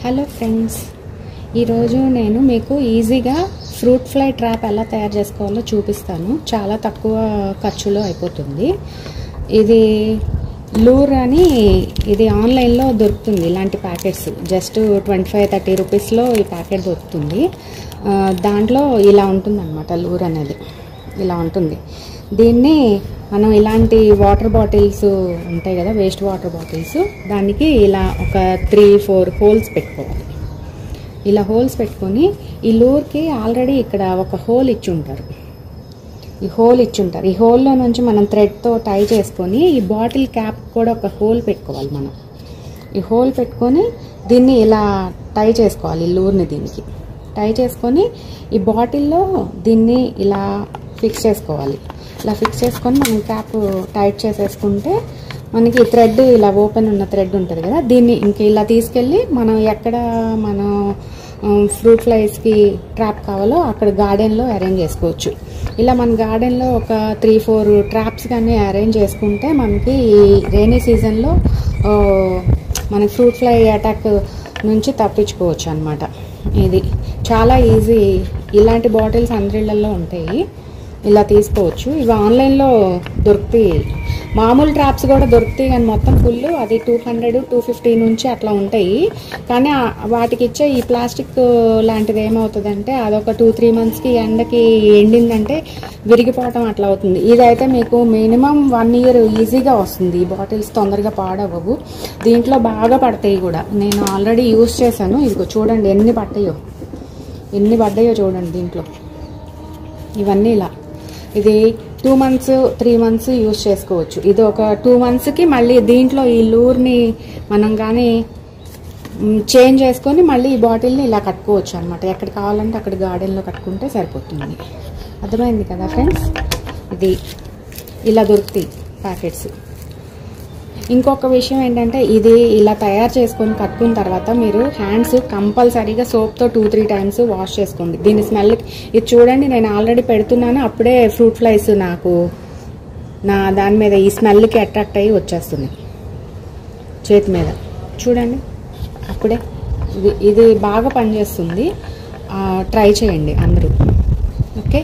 Hello friends, ఈరోజు నేను మీకు ఈజీగా ఫ్రూట్ ఫ్లై ట్రాప్ ఎలా తయారు చేసుకోవాలో చూపిస్తాను. చాలా తక్కువ ఖర్చులో అయిపోతుంది. ఇది లూర్ అని ఇది ఆన్లైన్లో దొరుకుతుంది. ఇలాంటి ప్యాకెట్స్ జస్ట్ 25-30 రూపీస్లో ఈ ప్యాకెట్ దొరుకుతుంది. దాంట్లో ఇలా ఉంటుంది అన్నమాట. లూర్ అనేది ఇలా ఉంటుంది. దీన్ని మనం ఇలాంటి వాటర్ బాటిల్స్ ఉంటాయి కదా, వేస్ట్ వాటర్ బాటిల్స్, దానికి ఇలా ఒక 3-4 హోల్స్ పెట్టుకోవాలి. ఇలా హోల్స్ పెట్టుకొని ఈ లూర్కి ఆల్రెడీ ఇక్కడ ఒక హోల్ ఇచ్చి ఉంటారు. ఈ హోల్లో నుంచి మనం థ్రెడ్తో టై చేసుకొని ఈ బాటిల్ క్యాప్ కూడా ఒక హోల్ పెట్టుకోవాలి. మనం ఈ హోల్ పెట్టుకొని దీన్ని ఇలా టై చేసుకోవాలి. ఈ లూర్ని దీనికి టై చేసుకొని ఈ బాటిల్లో దీన్ని ఇలా ఫిక్స్ చేసుకోవాలి. ఇలా ఫిక్స్ చేసుకొని మనం క్యాప్ టైట్ చేసేసుకుంటే మనకి థ్రెడ్ ఇలా ఓపెన్ ఉన్న థ్రెడ్ ఉంటుంది కదా, దీన్ని ఇంక ఇలా తీసుకెళ్ళి మనం ఎక్కడ మనం ఫ్రూట్ ఫ్లైస్కి ట్రాప్ కావాలో అక్కడ గార్డెన్లో అరేంజ్ చేసుకోవచ్చు. ఇలా మన గార్డెన్లో ఒక 3-4 ట్రాప్స్ కానీ అరేంజ్ చేసుకుంటే మనకి ఈ రైనీ సీజన్లో మన ఫ్రూట్ ఫ్లై అటాక్ నుంచి తప్పించుకోవచ్చు అన్నమాట. ఇది చాలా ఈజీ. ఇలాంటి బాటిల్స్ అందరిళ్ళల్లో ఉంటాయి. ఇలా తీసుకోవచ్చు. ఇవి ఆన్లైన్లో దొరుకుతాయి. మామూలు ట్రాప్స్ కూడా దొరుకుతాయి, కానీ మొత్తం ఫుల్ అది 200-250 నుంచి అట్లా ఉంటాయి. కానీ వాటికి ఇచ్చే ఈ ప్లాస్టిక్ లాంటిది ఏమవుతుందంటే అదొక 2-3 మంత్స్కి ఎండకి ఎండిందంటే విరిగిపోవటం అట్లా అవుతుంది. ఇదైతే మీకు మినిమం 1 ఇయర్ ఈజీగా వస్తుంది. ఈ బాటిల్స్ తొందరగా పాడవవు. దీంట్లో బాగా పడతాయి కూడా. నేను ఆల్రెడీ యూజ్ చేశాను. ఇదిగో చూడండి ఎన్ని పడ్డాయో చూడండి. దీంట్లో ఇవన్నీ ఇలా ఇది 2 మంత్స్ 3 మంత్స్ యూజ్ చేసుకోవచ్చు. ఇది ఒక 2 మంత్స్కి మళ్ళీ దీంట్లో ఈ లూర్ని మనం కానీ చేంజ్ చేసుకొని మళ్ళీ ఈ బాటిల్ని ఇలా కట్టుకోవచ్చు అనమాట. ఎక్కడ కావాలంటే అక్కడ గార్డెన్లో కట్టుకుంటే సరిపోతుంది. అర్థమైంది కదా ఫ్రెండ్స్? ఇది ఇలా దొరుకుతాయి ప్యాకెట్స్. ఇంకొక విషయం ఏంటంటే ఇది ఇలా తయారు చేసుకొని కట్టుకున్న తర్వాత మీరు హ్యాండ్స్ కంపల్సరీగా సోప్తో 2-3 టైమ్స్ వాష్ చేసుకోండి. దీని స్మెల్ ఇది చూడండి, నేను ఆల్రెడీ పెడుతున్నాను. అప్పుడే ఫ్రూట్ ఫ్లైస్ నాకు దాని మీద ఈ స్మెల్కి అట్రాక్ట్ అయ్యి వచ్చేస్తున్నాయి చేతి మీద. చూడండి అప్పుడే. ఇది బాగా పనిచేస్తుంది. ట్రై చేయండి అందరూ. ఓకే.